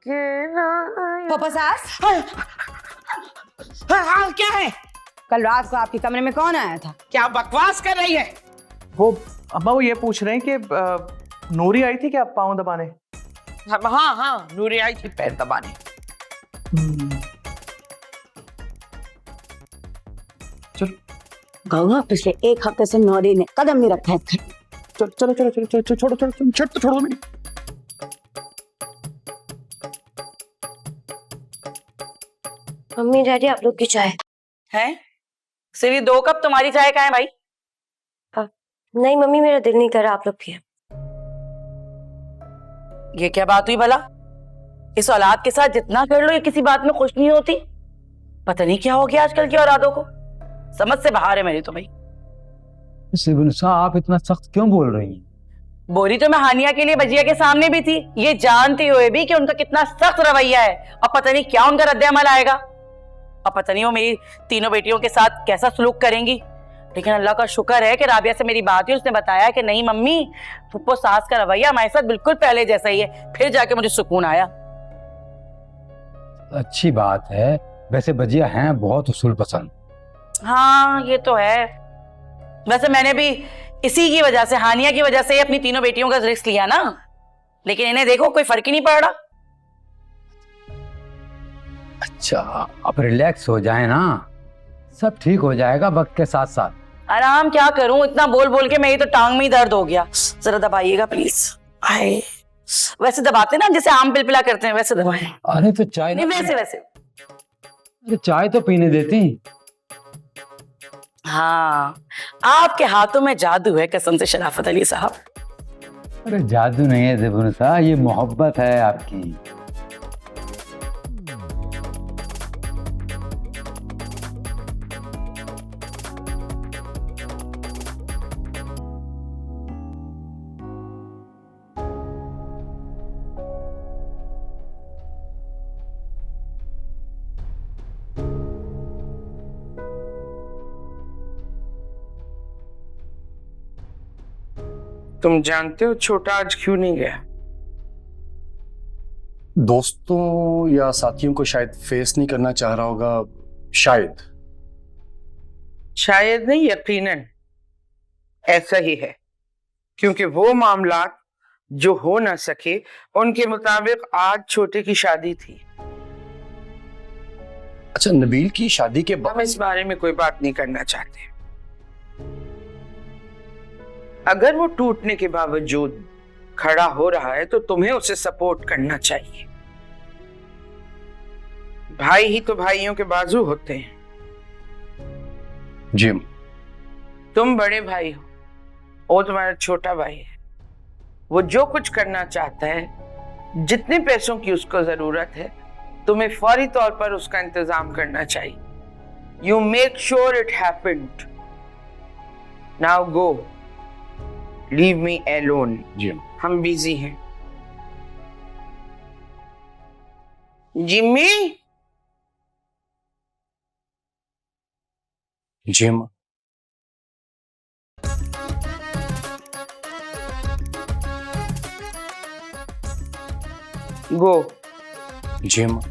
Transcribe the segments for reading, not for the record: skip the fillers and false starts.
पापा सास, हाँ, क्या है? कल रात को आपके कमरे में कौन आया था? क्या बकवास कर रही है? वो अम्मा वो ये पूछ रहे हैं कि नूरी आई थी क्या पाँव दबाने? हाँ हाँ, नूरी आई थी पैर दबाने। चलो गौवा पिछले एक हफ्ते से नौरी ने कदम नहीं रखा है। चलो चलो चलो चलो चलो छोड़ो छोड़ो छोड़ो छोड़ो मेरी। मम्मी डैडी आप लोग की चाय है? सिर्फ 2 कप तुम्हारी चाय का है भाई? नहीं मम्मी, मेरा दिल नहीं कर रहा, आप लोग पिए। ये क्या बात हुई भला? इस औलाद के साथ जितना कर लो ये किसी बात में खुश नहीं होती। पता नहीं क्या हो गया आजकल की औलादों को, समझ से बाहर है मेरी तो भाई। सिबनुसा आप इतना सख्त क्यों बोल रही हैं? बोली तो मैं हानिया के लिए बजिया के सामने भी थी, ये जानती हुए भी कि उनका कितना सख्त रवैया है और पता नहीं क्या उनका रद्द-ए-अमल आएगा और पता नहीं वो मेरी तीनों बेटियों के साथ कैसा सलूक करेंगी। लेकिन अल्लाह का शुक्र है कि राबिया से मेरी बात हुई, उसने बताया कि नहीं मम्मी, फुप्पो सास का रवैया हमारे साथ बिल्कुल पहले जैसा ही है। फिर जाके मुझे सुकून आया। अच्छी बात है, वैसे बजिया हैं बहुत उसूल पसंद। हाँ ये तो है। वैसे मैंने भी इसी की वजह से, हानिया की वजह से अपनी तीनों बेटियों का रिस्क लिया ना, लेकिन इन्हें देखो कोई फर्क ही नहीं पड़ रहा। अच्छा आप रिलैक्स हो जाए ना, सब ठीक हो जाएगा वक्त के साथ साथ। आराम क्या करूं, इतना बोल बोल के मेरी तो टांग में ही दर्द हो गया। जरा दबाइएगा प्लीज। आए वैसे दबाते ना जैसे आम पिलपिला करते हैं, वैसे दबाएं। अरे तो चाय नहीं वैसे वैसे। अरे चाय तो पीने देती। हाँ आपके हाथों में जादू है कसम से शराफत अली साहब। अरे जादू नहीं है सिबनुसा, ये मोहब्बत है आपकी। तुम जानते हो छोटा आज क्यों नहीं गया? दोस्तों या साथियों को शायद फेस नहीं करना चाह रहा होगा। शायद शायद नहीं, यकीनन ऐसा ही है, क्योंकि वो मामला जो हो ना सके उनके मुताबिक आज छोटे की शादी थी। अच्छा, नबील की शादी के बाद हम इस बारे में कोई बात नहीं करना चाहते। अगर वो टूटने के बावजूद खड़ा हो रहा है तो तुम्हें उसे सपोर्ट करना चाहिए। भाई ही तो भाइयों के बाजू होते हैं। जी तुम बड़े भाई हो, वो तुम्हारा छोटा भाई है। वो जो कुछ करना चाहता है, जितने पैसों की उसको जरूरत है, तुम्हें फौरी तौर पर उसका इंतजाम करना चाहिए। You make sure it happened. Now go, leave me alone. जी हम बिजी हैं। जिम्मी, जी अम्मा। गो। जी अम्मा।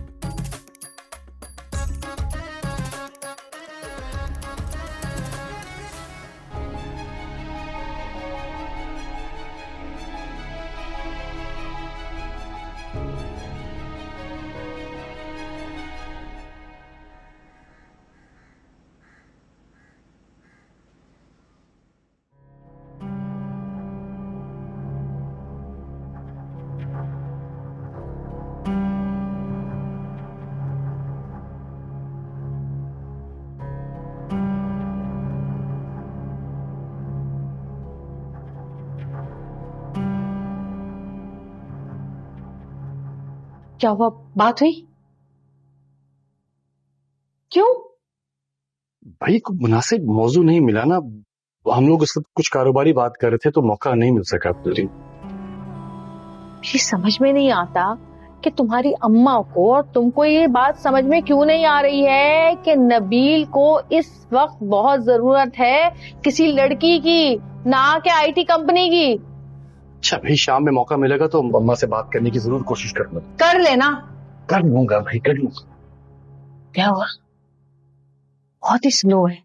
क्या हुआ, बात हुई? क्यों? भाई को मुनासिब मौजू नहीं मिला ना, हम लोग उस कुछ कारोबारी बात कर रहे थे तो मौका नहीं मिल सका। मुझे समझ में नहीं आता कि तुम्हारी अम्मा को और तुमको ये बात समझ में क्यों नहीं आ रही है कि नबील को इस वक्त बहुत जरूरत है किसी लड़की की, ना कि आईटी कंपनी की। अच्छा भाई, शाम में मौका मिलेगा तो अम्मा से बात करने की जरूर कोशिश करूंगा। कर लेना। कर लूंगा भाई, कर लूंगा। क्या हुआ? बहुत ही स्लो है।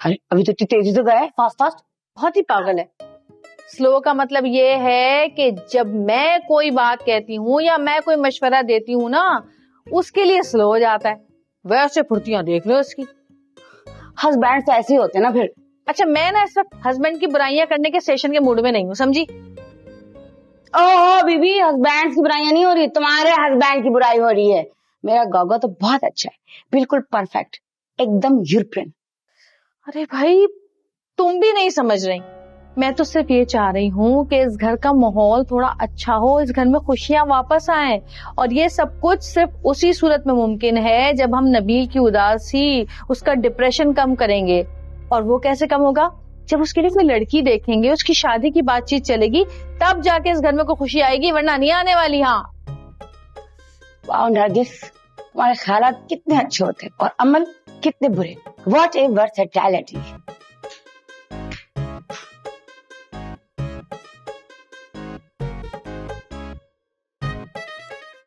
अरे अभी तो इतनी तेजी से गया है, फास्ट फास्ट। बहुत ही पागल है। स्लो का मतलब ये है कि जब मैं कोई बात कहती हूँ या मैं कोई मशवरा देती हूँ ना, उसके लिए स्लो हो जाता है। वैसे फुर्तियां देख लो इसकी। हस्बैंड तो ऐसे ही होते हैं ना फिर। अच्छा, मैं ना इस वक्त हस्बैंड की बुराइयां करने के सेशन के मूड में नहीं हूँ, समझी? ओह बीबी, हस्बैंड की बुराइयां नहीं हो रही, तुम्हारे हस्बैंड की बुराई हो रही है। मेरा गॉगो तो बहुत अच्छा है, बिल्कुल परफेक्ट, एकदम यूरोपियन। अरे भाई, तुम भी नहीं समझ रही। मैं तो सिर्फ ये चाह रही हूँ कि इस घर का माहौल थोड़ा अच्छा हो, इस घर में खुशियां वापस आए। और ये सब कुछ सिर्फ उसी सूरत में मुमकिन है जब हम नबील की उदासी, उसका डिप्रेशन कम करेंगे। और वो कैसे कम होगा? जब उसके लिए कोई लड़की देखेंगे, उसकी शादी की बातचीत चलेगी, तब जाके इस घर में कोई खुशी आएगी, वरना नहीं आने वाली। हाँ। वाह नरगिस, तुम्हारे ख्यालात कितने अच्छे होते हैं और अमल कितने बुरे। What A versatility.